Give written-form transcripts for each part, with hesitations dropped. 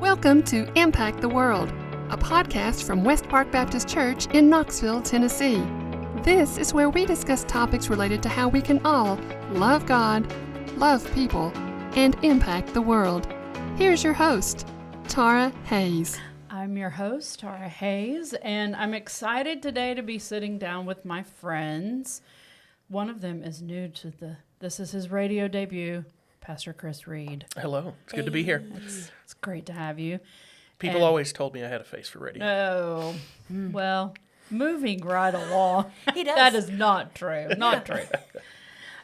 Welcome to Impact the World, a podcast from West Park Baptist Church in Knoxville, Tennessee. This is where we discuss topics related to how we can all love God, love people, and impact the world. Here's your host, Tara Hayes. I'm your host, Tara Hayes, and I'm excited today to be sitting down with my friends. One of them is new to this is his radio debut, Pastor Chris Reed. Hello. It's good to be here. It's great to have you. People always told me I had a face for radio. Oh, well, moving right along. He does. That is not true. Not true.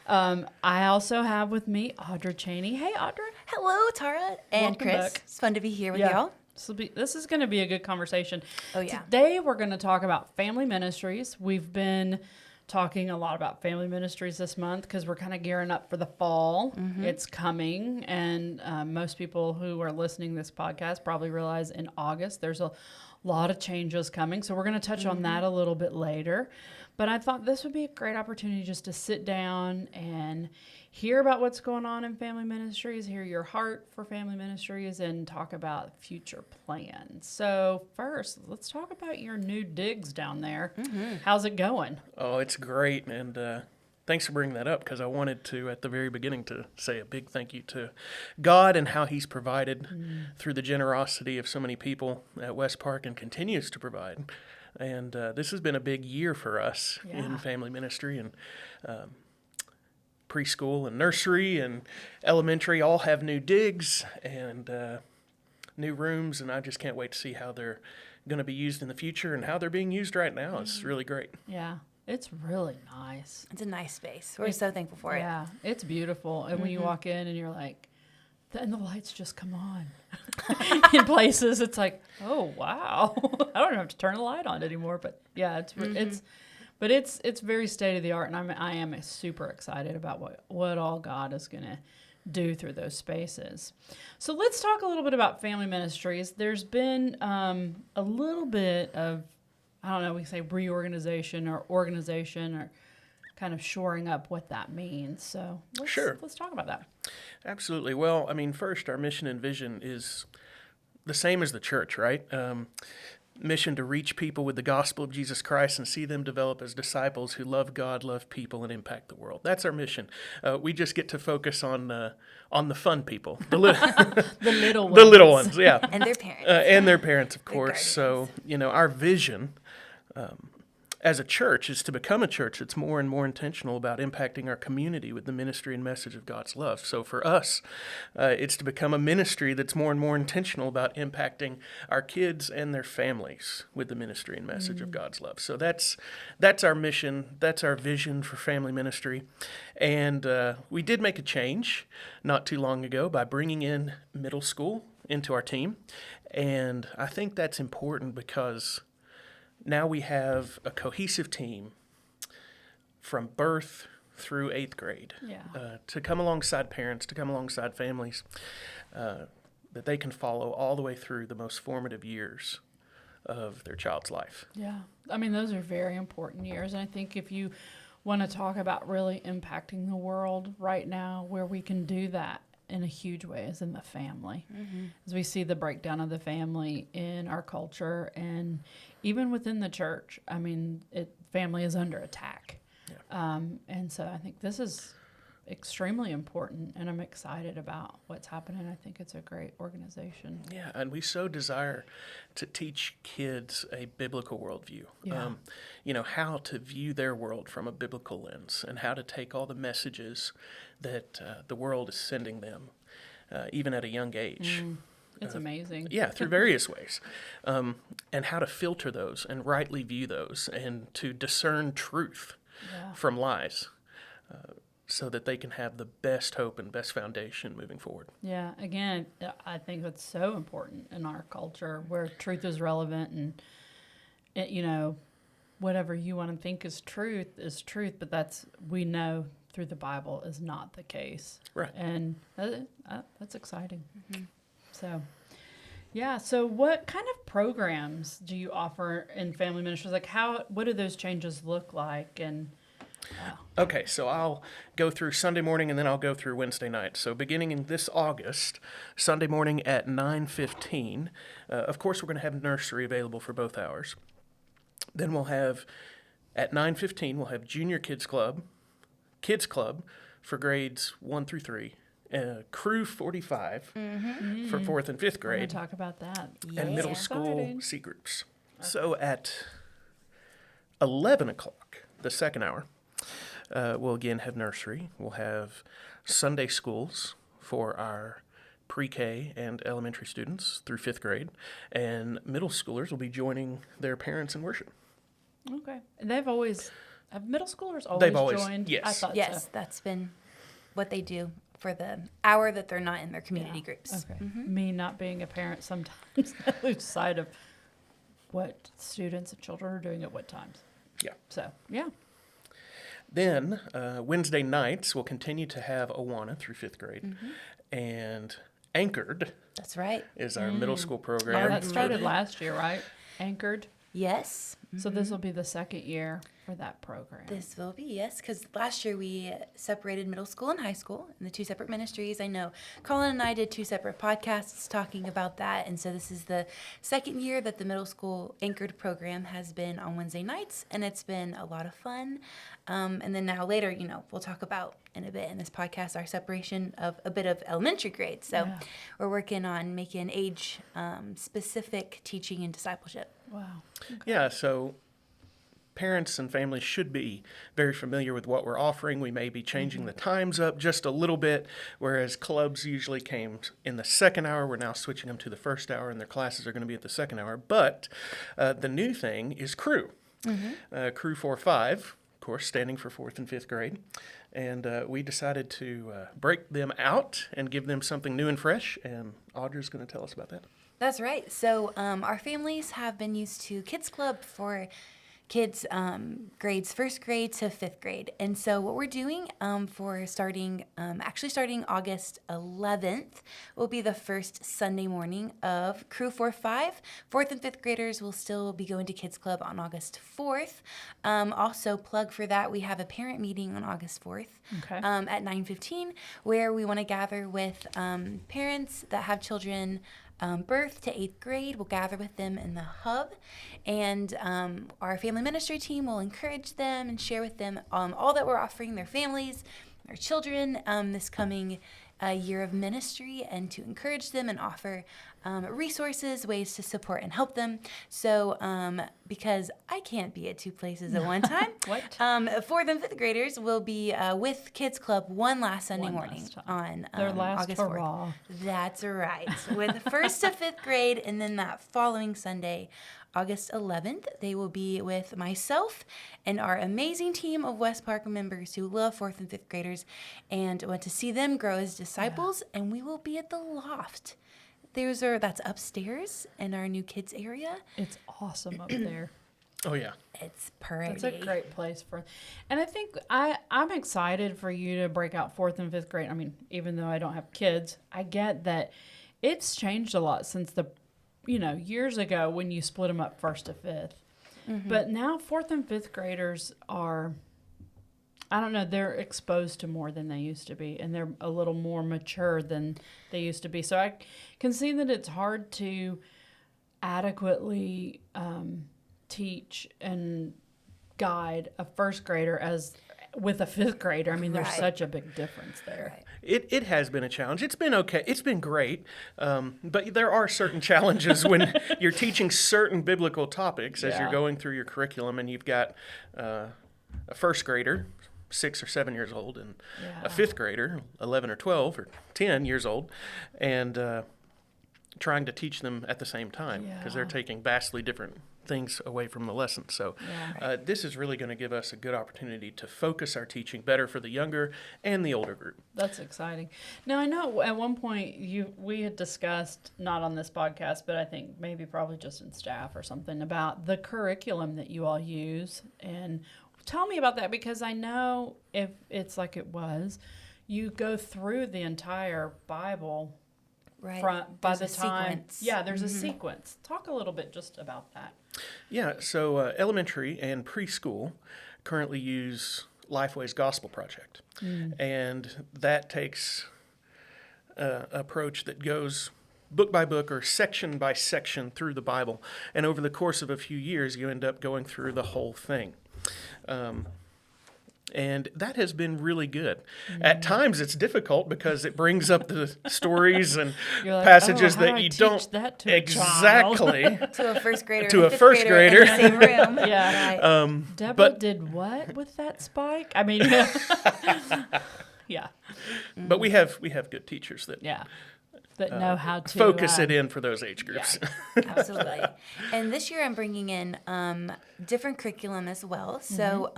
I also have with me Audra Chaney. Hey, Audra. Hello, Tara and Welcome Chris. back. It's fun to be here with y'all. This is going to be a good conversation. Oh, yeah. Today we're going to talk about family ministries. We've been talking a lot about family ministries this month because we're kind of gearing up for the fall. Mm-hmm. It's coming, and most people who are listening to this podcast probably realize in August there's a lot of changes coming. So we're going to touch on that a little bit later. But I thought this would be a great opportunity just to sit down and hear about what's going on in family ministries, hear your heart for family ministries, and talk about future plans. So first, let's talk about your new digs down there. Mm-hmm. How's it going? Oh, it's great. And thanks for bringing that up, because I wanted to, at the very beginning, to say a big thank you to God and how he's provided through the generosity of so many people at West Park and continues to provide. And this has been a big year for us in family ministry, and preschool and nursery and elementary all have new digs and new rooms, and I just can't wait to see how they're going to be used in the future and how they're being used right now. It's really great. Yeah, it's really nice. It's a nice space. We're so thankful for it. Yeah, it's beautiful. And when you walk in and you're like, and the lights just come on. In places, it's like, oh, wow. I don't have to turn the light on anymore. But yeah, it's very state of the art, and I am super excited about what all God is going to do through those spaces. So let's talk a little bit about family ministries. There's been a little bit of, I don't know, we say reorganization or organization or kind of shoring up what that means. So let's talk about that. Absolutely. Well, I mean, first, our mission and vision is the same as the church, right? Mission to reach people with the gospel of Jesus Christ and see them develop as disciples who love God, love people, and impact the world. That's our mission. We just get to focus on the fun people, the little ones. The little ones, yeah, and their parents, and their parents, of course. So, our vision as a church is to become a church that's more and more intentional about impacting our community with the ministry and message of God's love. So for us, it's to become a ministry that's more and more intentional about impacting our kids and their families with the ministry and message of God's love. So that's our mission. That's our vision for family ministry. And we did make a change not too long ago by bringing in middle school into our team. And I think that's important because now we have a cohesive team from birth through 8th grade to come alongside parents, to come alongside families, that they can follow all the way through the most formative years of their child's life. Yeah. I mean, those are very important years. And I think if you want to talk about really impacting the world right now, where we can do that in a huge way is in the family. Mm-hmm. As we see the breakdown of the family in our culture and even within the church. I mean, family is under attack. Yeah. And so I think this is extremely important, and I'm excited about what's happening. I think it's a great organization. Yeah, and we so desire to teach kids a biblical worldview. Yeah. How to view their world from a biblical lens and how to take all the messages that the world is sending them, even at a young age. It's amazing. Yeah, through various ways. And how to filter those and rightly view those and to discern truth from lies. So that they can have the best hope and best foundation moving forward. Yeah, again, I think that's so important in our culture where truth is relevant and, whatever you want to think is truth, but we know through the Bible is not the case. Right. And that's exciting. Mm-hmm. So what kind of programs do you offer in family ministries? Like what do those changes look like? And Okay, so I'll go through Sunday morning and then I'll go through Wednesday night. So beginning in this August, Sunday morning at 9:15, of course we're going to have nursery available for both hours. Then we'll have, at 9:15, we'll have Junior Kids Club for grades 1 through 3, Crew 45 for 4th and 5th We're going grade, to talk about that. and middle Yeah. school Exciting. C groups. So at 11 o'clock, the second hour, we'll again have nursery. We'll have Sunday schools for our pre-K and elementary students through 5th grade, and middle schoolers will be joining their parents in worship. Okay. And have middle schoolers They've always always- joined? yes. I thought Yes, so. that's been what they do for the hour that they're not in their community Yeah. groups. Okay. Me not being a parent, sometimes I lose sight of what students and children are doing at what times. Yeah. So, yeah. Then Wednesday nights we'll continue to have Awana through 5th grade, and Anchored That's right. is our middle school Oh, program. that started last year, right? Anchored. Yes. So this will be the second year for that program. This will be, yes, because last year we separated middle school and high school in the 2 separate ministries. I know Colin and I did 2 separate podcasts talking about that. And so this is the second year that the middle school anchored program has been on Wednesday nights, and it's been a lot of fun. And then now later, we'll talk about in a bit in this podcast our separation of a bit of elementary grades. So Yeah. we're working on making age specific teaching and discipleship. Wow. Yeah, so parents and families should be very familiar with what we're offering. We may be changing the times up just a little bit, whereas clubs usually came in the second hour. We're now switching them to the first hour, and their classes are going to be at the second hour. But the new thing is Crew. Crew 4-5, of course, standing for 4th and 5th grade. And we decided to break them out and give them something new and fresh, and Audra's going to tell us about that. That's right. So our families have been used to Kids Club for kids grades 1st grade to 5th grade. And so what we're doing for starting August 11th will be the first Sunday morning of Crew 4-5. 4th and 5th graders will still be going to Kids Club on August 4th. Also, plug for that, we have a parent meeting on August 4th Okay. at 9:15, where we want to gather with parents that have children birth to 8th grade. We'll gather with them in the hub, and our family ministry team will encourage them and share with them all that we're offering their families, their children this coming year of ministry, and to encourage them and offer resources, ways to support and help them. So because I can't be at 2 places at one time, What? 4th and 5th graders will be with Kids Club one last Sunday One morning last time. on Their last August 4th. hurrah. That's right. With 1st to 5th grade, and then that following Sunday, August 11th, they will be with myself and our amazing team of West Park members who love 4th and 5th graders and want to see them grow as disciples. And we will be at the loft. That's upstairs in our new kids area. It's awesome up there. Oh, yeah. It's pretty. It's a great place and I think I'm excited for you to break out 4th and 5th grade. I mean, even though I don't have kids, I get that it's changed a lot since years ago when you split them up 1st to 5th. But now 4th and 5th graders are, I don't know, they're exposed to more than they used to be, and they're a little more mature than they used to be. So I can see that it's hard to adequately teach and guide a 1st grader as with a 5th grader. I mean, there's Right. such a big difference there. Right. It has been a challenge. It's been okay. It's been great. But there are certain challenges when you're teaching certain biblical topics as you're Yeah. going through your curriculum, and you've got a 1st grader, 6 or 7 years old, and Yeah. a 5th grader, 11 or 12 or 10 years old, and trying to teach them at the same time because they're Yeah. taking vastly different things away from the lesson. So Yeah. this is really going to give us a good opportunity to focus our teaching better for the younger and the older group. That's exciting. Now, I know at one point we had discussed, not on this podcast, but I think maybe probably just in staff or something, about the curriculum that you all use. And tell me about that, because I know if it's like it was, you go through the entire Bible Right. by There's the a time. sequence. Yeah, there's a sequence. Talk a little bit just about that. Yeah, so elementary and preschool currently use Lifeway's Gospel Project. And that takes an approach that goes book by book or section by section through the Bible. And over the course of a few years, you end up going through the whole thing. And that has been really good. At times it's difficult because it brings up the stories and You're like, passages how do that I you teach don't that to a child? exactly To a first grader. To and a first grader. In the same room. Yeah. Right. Deborah but- did what with that spike? I mean, yeah, but we have good teachers that yeah, that know how to focus it in for those age groups. Absolutely. And this year I'm bringing in different curriculum as well. So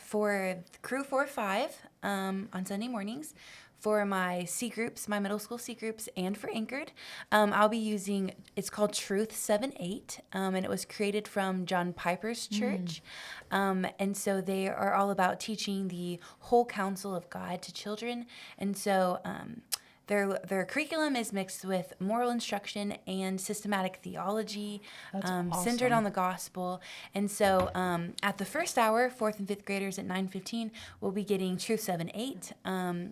for Crew 4-5 on Sunday mornings, for my C groups, my middle school C groups, and for Anchored, I'll be using, it's called Truth 7-8, and it was created from John Piper's church. And so they are all about teaching the whole counsel of God to children. And so their curriculum is mixed with moral instruction and systematic theology, centered on the gospel. And so at the first hour, 4th and 5th graders at 9:15 will be getting Truth 7-8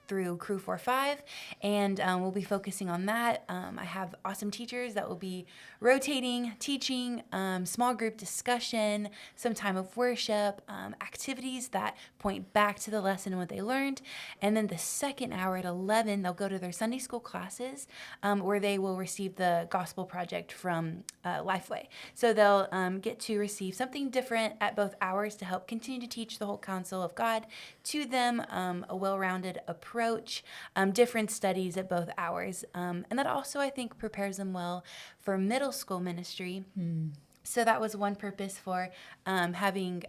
through Crew 4-5, and we'll be focusing on that. I have awesome teachers that will be rotating, teaching, small group discussion, some time of worship, activities that point back to the lesson and what they learned. And then the second hour at 11, they'll go to their Sunday school classes where they will receive the Gospel Project from Lifeway. So they'll get to receive something different at both hours to help continue to teach the whole counsel of God to them, a well-rounded approach, different studies at both hours. And that also, I think, prepares them well for middle school ministry. So that was one purpose for having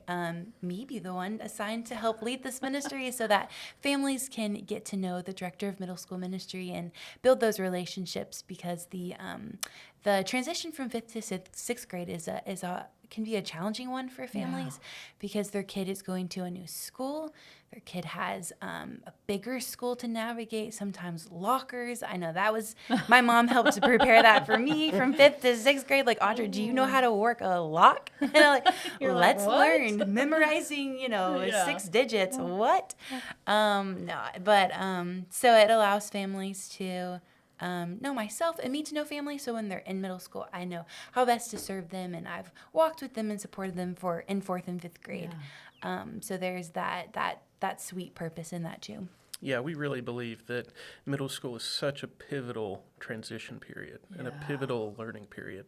me be the one assigned to help lead this ministry, so that families can get to know the director of middle school ministry and build those relationships, because the transition from 5th to 6th grade can be a challenging one for families, because their kid is going to a new school. Their kid has a bigger school to navigate, sometimes lockers. I know that was, my mom helped to prepare that for me from 5th to 6th grade. Like, Audra, do you know how to work a lock? And I'm like, let's learn. Memorizing, 6 digits. What? No, but so it allows families to know myself and me to know family. So when they're in middle school, I know how best to serve them, and I've walked with them and supported them in 4th and 5th grade. So there's that sweet purpose in that too. Yeah, we really believe that middle school is such a pivotal transition period and a pivotal learning period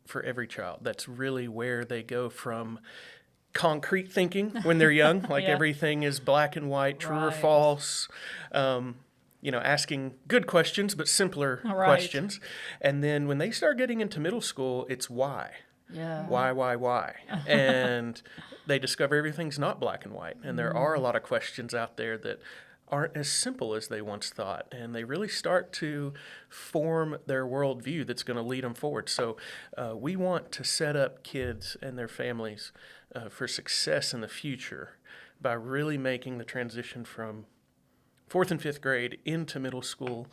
for every child. That's really where they go from concrete thinking when they're young, like everything is black and white, true or false, asking good questions, but simpler questions. And then when they start getting into middle school, it's why. Yeah. Why? And they discover everything's not black and white. And there are a lot of questions out there that aren't as simple as they once thought. And they really start to form their worldview that's going to lead them forward. So we want to set up kids and their families for success in the future by really making the transition from 4th and 5th grade into middle school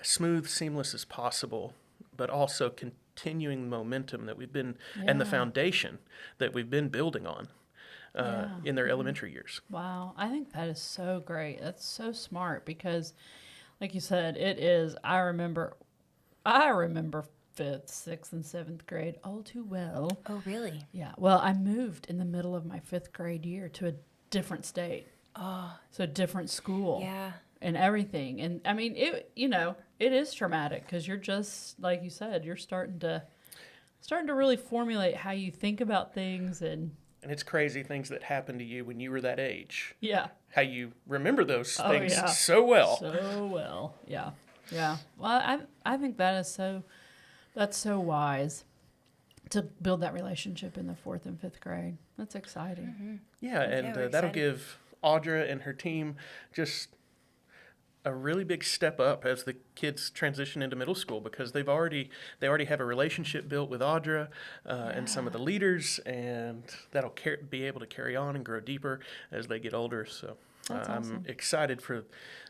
smooth, seamless as possible, but also continuing the momentum that we've been and the foundation that we've been building on in their elementary years. Wow. I think that is so great. That's so smart, because like you said, it is, I remember 5th, 6th, and 7th grade all too well. Oh, really? Yeah. Well, I moved in the middle of my 5th grade year to a different state. Oh. So a different school. Yeah. And everything. And I mean, it is traumatic, because you're just, like you said, you're starting to really formulate how you think about things. And it's crazy things that happened to you when you were that age. Yeah. How you remember those things so well. So well. Yeah. Yeah. Well, I think that's so wise to build that relationship in the 4th and 5th grade. That's exciting. Mm-hmm. Yeah, and that'll give Audra and her team just a really big step up as the kids transition into middle school, because they already have a relationship built with Audra and some of the leaders, and that'll be able to carry on and grow deeper as they get older. So I'm excited for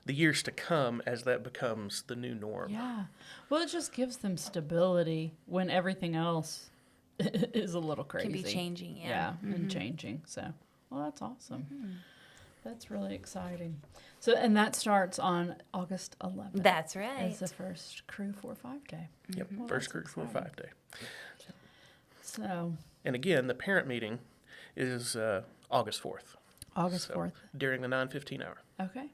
the years to come as that becomes the new norm. Yeah. Well, it just gives them stability when everything else is a little crazy. Can be changing, and changing. So Well, that's awesome. That's really exciting. So, and that starts on August 11th. That's right. As the first Crew 4-5 day. Yep, Well, first that's Crew 4-5 day. So, And again, the parent meeting is August 4th. August So, 4th. during the 9:15 hour. Okay.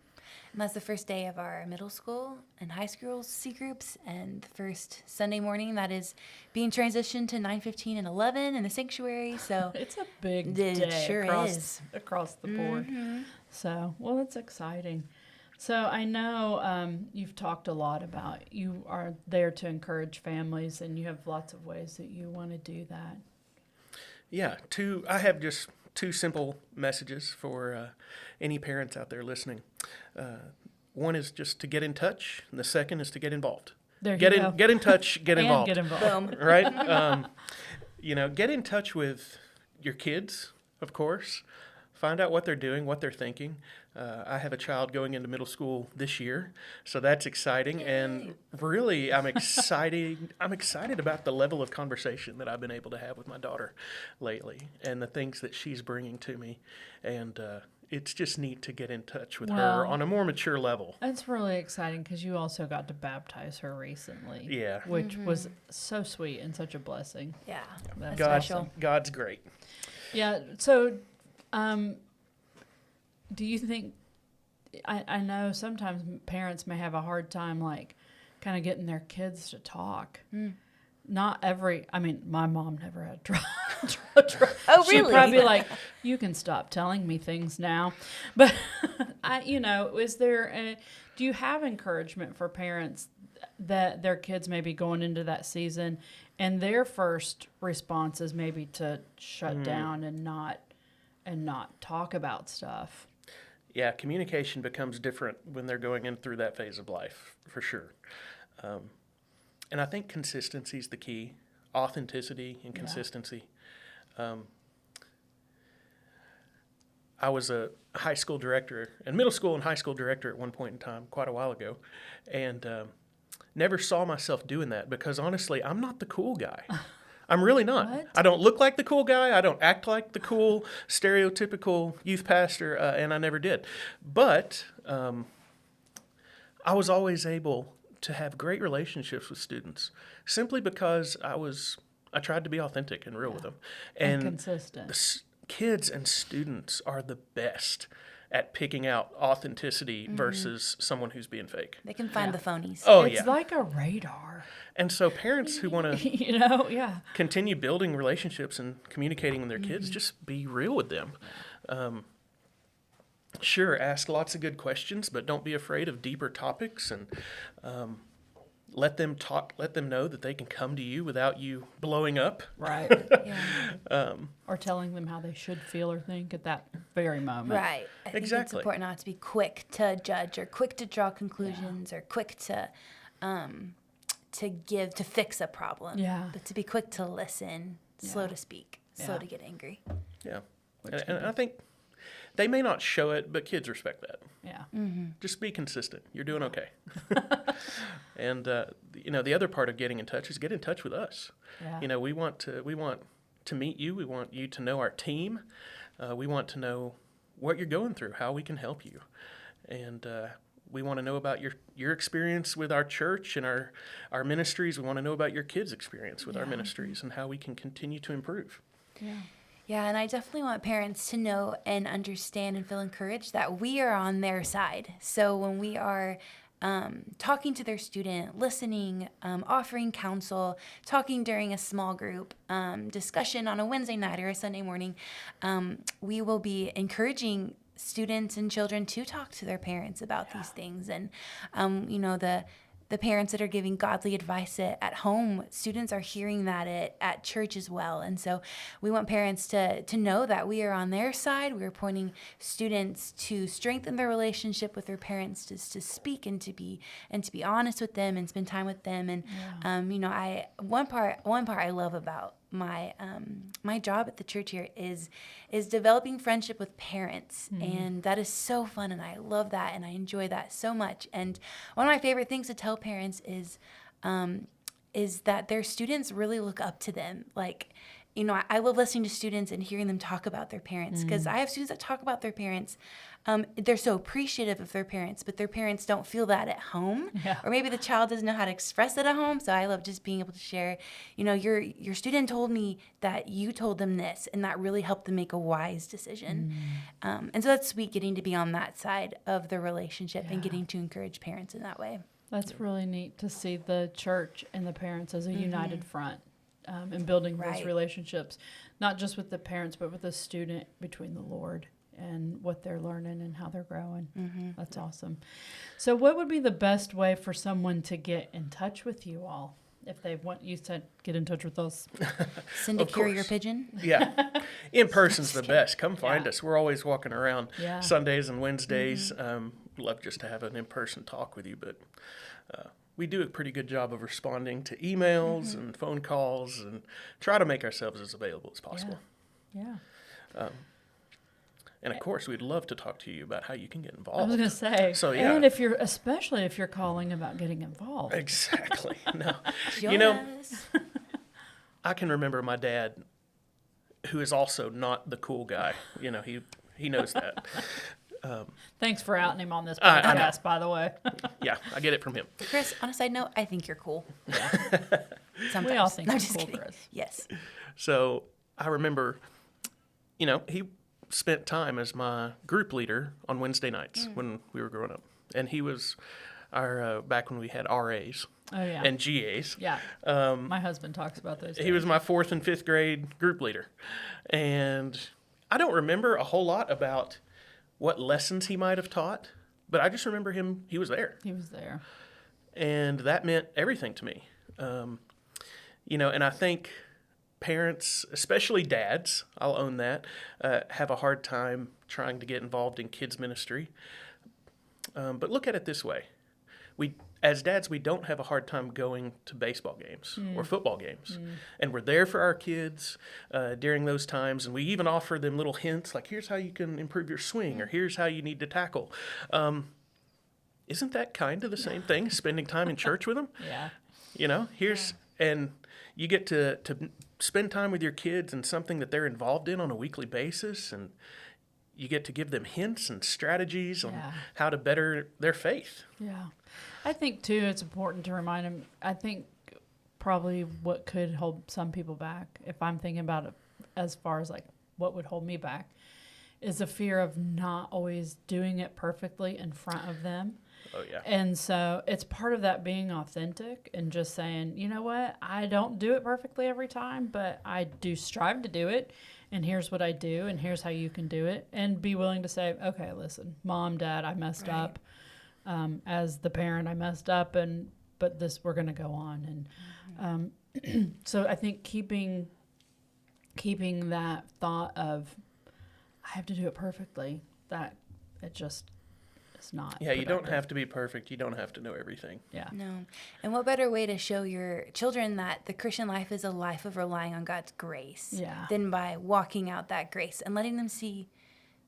And that's the first day of our middle school and high school C groups, and the first Sunday morning that is being transitioned to 9:15 and 11 in the sanctuary. So It's a big It day sure across, is. across the board. So, well, it's exciting. So I know you've talked a lot about you are there to encourage families, and you have lots of ways that you want to do that. Yeah, I have just two simple messages for any parents out there listening. One is just to get in touch, and the second is to get involved. There Get you in, go. get in touch, get And involved. get involved. boom. Right? Get in touch with your kids, of course. Find out what they're doing, what they're thinking. I have a child going into middle school this year, so that's exciting. And really, I'm excited. I'm excited about the level of conversation that I've been able to have with my daughter lately, and the things that she's bringing to me. And it's just neat to get in touch with her Wow. on a more mature level. It's really exciting because you also got to baptize her recently. Yeah. Which was so sweet and such a blessing. Yeah. That's special. God's great. Yeah. So, do you think? I know sometimes parents may have a hard time, like, kind of getting their kids to talk. Not every. I mean, my mom never had trouble. Oh, She'd really? probably be like, "You can stop telling me things now." But is there? Do you have encouragement for parents that their kids may be going into that season, and their first response is maybe to shut down and not talk about stuff? Yeah, communication becomes different when they're going in through that phase of life, for sure. And I think consistency is the key. Authenticity and consistency. I was a high school director, and middle school and high school director at one point in time, quite a while ago, and never saw myself doing that because, honestly, I'm not the cool guy. I'm really not. What? I don't look like the cool guy. I don't act like the cool, stereotypical youth pastor, and I never did. But I was always able to have great relationships with students simply because I tried to be authentic and real with them. And consistent. Kids and students are the best at picking out authenticity versus someone who's being fake. They can find the phonies. Oh, It's yeah. like a radar. And so parents who want to Yeah. continue building relationships and communicating with their kids, just be real with them. Sure, ask lots of good questions, but don't be afraid of deeper topics, and let them talk. Let them know that they can come to you without you blowing up. Right. Yeah. Or telling them how they should feel or think at that very moment. Right. I think it's Exactly. important not to be quick to judge or quick to draw conclusions or quick to fix a problem. Yeah. But to be quick to listen, slow Yeah. to speak, slow Yeah. to get angry. Yeah, and I think they may not show it, but kids respect that. Yeah. Just be consistent. You're doing okay. And the other part of getting in touch is get in touch with us. Yeah. We want to meet you. We want you to know our team. We want to know what you're going through, how we can help you, and we want to know about your experience with our church and our ministries. We want to know about your kids' experience with our ministries and how we can continue to improve. Yeah. Yeah, and I definitely want parents to know and understand and feel encouraged that we are on their side. So when we are talking to their student, listening, offering counsel, talking during a small group discussion on a Wednesday night or a Sunday morning, we will be encouraging students and children to talk to their parents about these things. And, the parents that are giving godly advice at home, students are hearing that at church as well. And so we want parents to know that we are on their side. We are pointing students to strengthen their relationship with their parents, to speak and to be honest with them and spend time with them. And one part I love about my job at the church here is developing friendship with parents, and that is so fun, and I love that, and I enjoy that so much. And one of my favorite things to tell parents is that their students really look up to them. Like, I love listening to students and hearing them talk about their parents, because I have students that talk about their parents. They're so appreciative of their parents, but their parents don't feel that at home. Yeah. Or maybe the child doesn't know how to express it at home. So I love just being able to share, your student told me that you told them this, and that really helped them make a wise decision. And so that's sweet getting to be on that side of the relationship and getting to encourage parents in that way. That's really neat to see the church and the parents as a united front in building those Right. relationships, not just with the parents, but with the student, between the Lord and what they're learning and how they're growing. That's awesome. So what would be the best way for someone to get in touch with you all if they want you to get in touch with us? Send a Of carrier course. pigeon. Yeah. In person's the best. Come find Yeah. us. We're always walking around Yeah. Sundays and Wednesdays. Love just to have an in-person talk with you, but we do a pretty good job of responding to emails and phone calls and try to make ourselves as available as possible. Yeah. And of course, we'd love to talk to you about how you can get I was involved. going to say, So, yeah. and especially if you're calling about getting involved. Exactly. No. Join us. I can remember my dad, who is also not the cool guy. He knows that. Thanks for outing him on this I know. podcast, by the way. Yeah, I get it from him. Chris, on a side note, I think you're cool. Sometimes. We all think No, you're just cool, kidding. Chris. Yes. So I remember, he spent time as my group leader on Wednesday nights when we were growing up. And he was our, back when we had RAs Oh, yeah. and GAs. Yeah. My husband talks about those. He was my 4th and 5th grade group leader. And I don't remember a whole lot about what lessons he might have taught, but I just remember he was there. He was there. And that meant everything to me. And I think parents, especially dads, I'll own that, have a hard time trying to get involved in kids' ministry. But look at it this way. As dads, we don't have a hard time going to baseball games or football games. And we're there for our kids during those times. And we even offer them little hints like, here's how you can improve your swing, or here's how you need to tackle. Isn't that kind of the same thing, spending time in church with them? Yeah. And you get to spend time with your kids in something that they're involved in on a weekly basis, and you get to give them hints and strategies on how to better their faith. Yeah. I think, too, it's important to remind them. I think probably what could hold some people back, if I'm thinking about it as far as like what would hold me back, is the fear of not always doing it perfectly in front of them. Oh, yeah. And so it's part of that being authentic and just saying, you know what, I don't do it perfectly every time, but I do strive to do it. And here's what I do, and here's how you can do it. And be willing to say, okay, listen, Mom, Dad, I messed up. As the parent, I messed up, but we're going to go on. And so I think keeping that thought of I have to do it perfectly, that it just is not. Yeah, you don't productive. have to be perfect. You don't have to know everything. Yeah. No. And what better way to show your children that the Christian life is a life of relying on God's grace than by walking out that grace and letting them see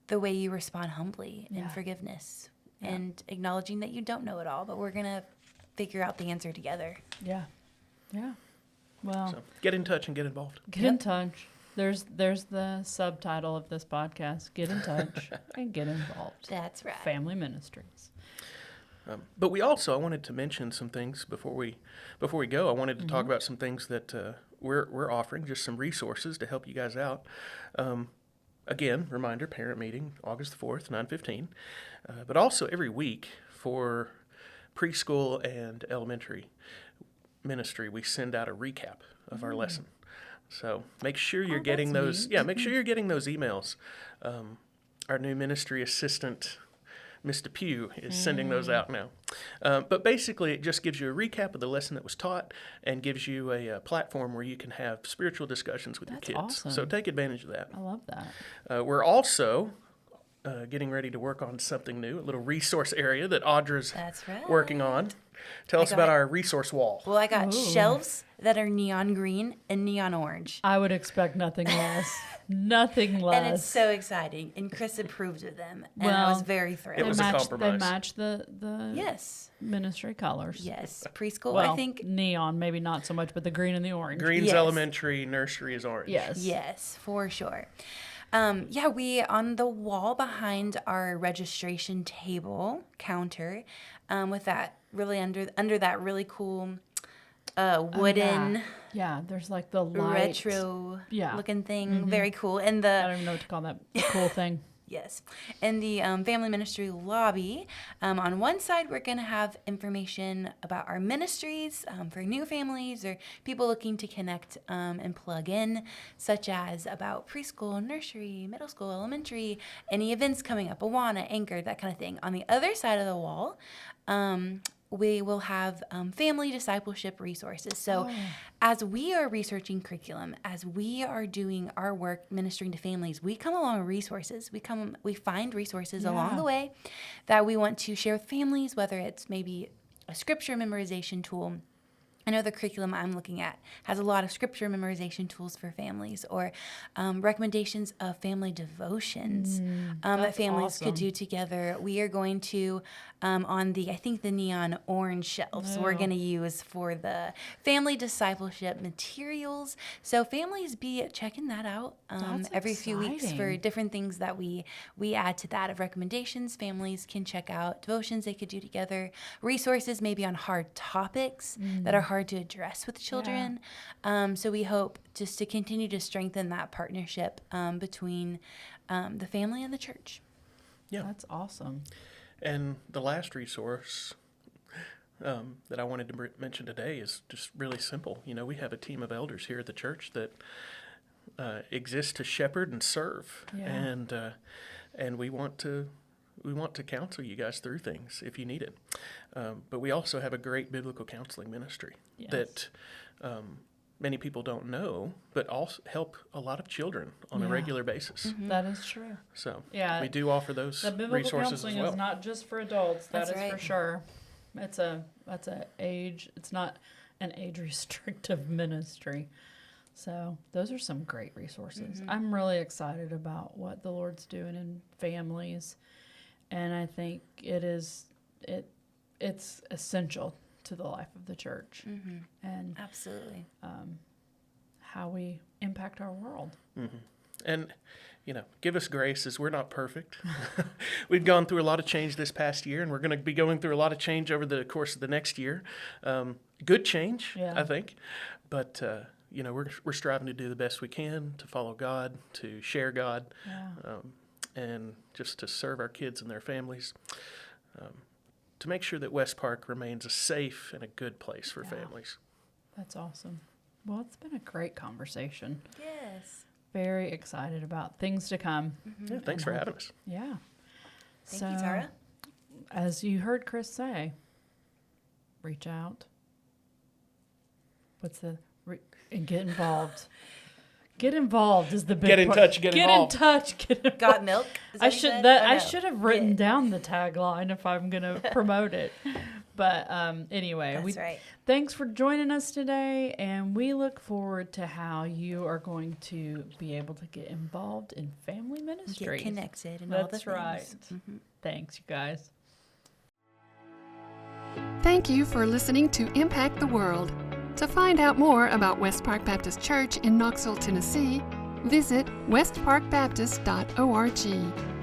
the way you respond humbly in forgiveness and acknowledging that you don't know it all, but we're going to figure out the answer together. Yeah. Yeah. Well, So get in touch and get involved. get in touch. There's the subtitle of this podcast. Get in touch and get involved. That's right. Family Ministries. But I wanted to mention some things before we go. I wanted to talk about some things that we're offering, just some resources to help you guys out. Again, reminder, parent meeting, August the 4th, 9:15. But also every week for preschool and elementary ministry, we send out a recap of our lesson. So make sure you're getting that's those. neat. Yeah, make sure you're getting those emails. Our new ministry assistant, Mr. Pugh, is sending those out now. But basically, it just gives you a recap of the lesson that was taught and gives you a platform where you can have spiritual discussions with That's your kids. awesome. So take advantage of that. I love that. We're also getting ready to work on something new, a little resource area that Audra's That's right. working on. Tell us about got- our resource wall. Well, I got Ooh. shelves that are neon green and neon orange. I would expect nothing less. Nothing less. And it's so exciting. And Chris approved of them. And I was Well, very thrilled. It was a They compromise. match the Yes. ministry colors. Yes. Preschool, Well, I think. neon, maybe not so much, but the green and the orange. Green's Yes. elementary, nursery is orange. Yes. Yes, for sure. We on the wall behind our registration table counter, with that really under that really cool wooden Yeah, there's like the light. retro Yeah. looking thing, very cool. And I the don't even know what to call that cool thing. yes, and the family ministry lobby. On one side, we're gonna have information about our ministries for new families or people looking to connect and plug in, such as about preschool, nursery, middle school, elementary, any events coming up, Awana, Anchor, that kind of thing. On the other side of the wall, we will have family discipleship resources. So as we are researching curriculum, as we are doing our work ministering to families, we come along with resources. We find resources along the way that we want to share with families, whether it's maybe a scripture memorization tool. I know the curriculum I'm looking at has a lot of scripture memorization tools for families, or recommendations of family devotions that that's families could awesome. do together. We are going to, on the neon orange shelves, we're going to use for the family discipleship materials. So families be checking that out That's every few weeks for exciting. different things that we add to that of recommendations. Families can check out devotions they could do together, resources maybe on hard topics that are hard to address with children. So we hope just to continue to strengthen that partnership between the family and the church. Yeah. That's awesome. And the last resource that I wanted to mention today is just really simple. You know, we have a team of elders here at the church that exist to shepherd and serve, Yeah. and we want to counsel you guys through things if you need it. But we also have a great biblical counseling ministry Yes. that many people don't know, but also help a lot of children on a Yeah. regular basis. That is true. So Yeah. we do offer those The biblical resources as counseling well. is not just for adults. That's That is for right. sure. That's a age. It's not an age restrictive ministry. So those are some great resources. I'm really excited about what the Lord's doing in families, and I think it's essential to the life of the church and Absolutely. how we impact our world. And, you know, give us grace as we're not perfect. We've gone through a lot of change this past year, and we're going to be going through a lot of change over the course of the next year. Good change, Yeah. I think. But, you know, we're striving to do the best we can to follow God, to share God, Yeah. and just to serve our kids and their families, to make sure that West Park remains a safe and a good place for families. That's awesome. Well, it's been a great conversation. Yes. Very excited about things to come. Yeah, thanks for having us. Yeah. Thank you, Tara. As you heard Chris say, reach out. And get involved. Get involved is the big Get in part. touch, get involved. in touch. Get involved. Got milk? Is I what you should said? that Oh, I no. should have written Get- down the tagline if I'm gonna promote it. But anyway, That's right. thanks for joining us today, and we look forward to how you are going to be able to get involved in family ministry. Get connected and all the That's things. right. Thanks, you guys. Thank you for listening to Impact the World. To find out more about West Park Baptist Church in Knoxville, Tennessee, visit westparkbaptist.org.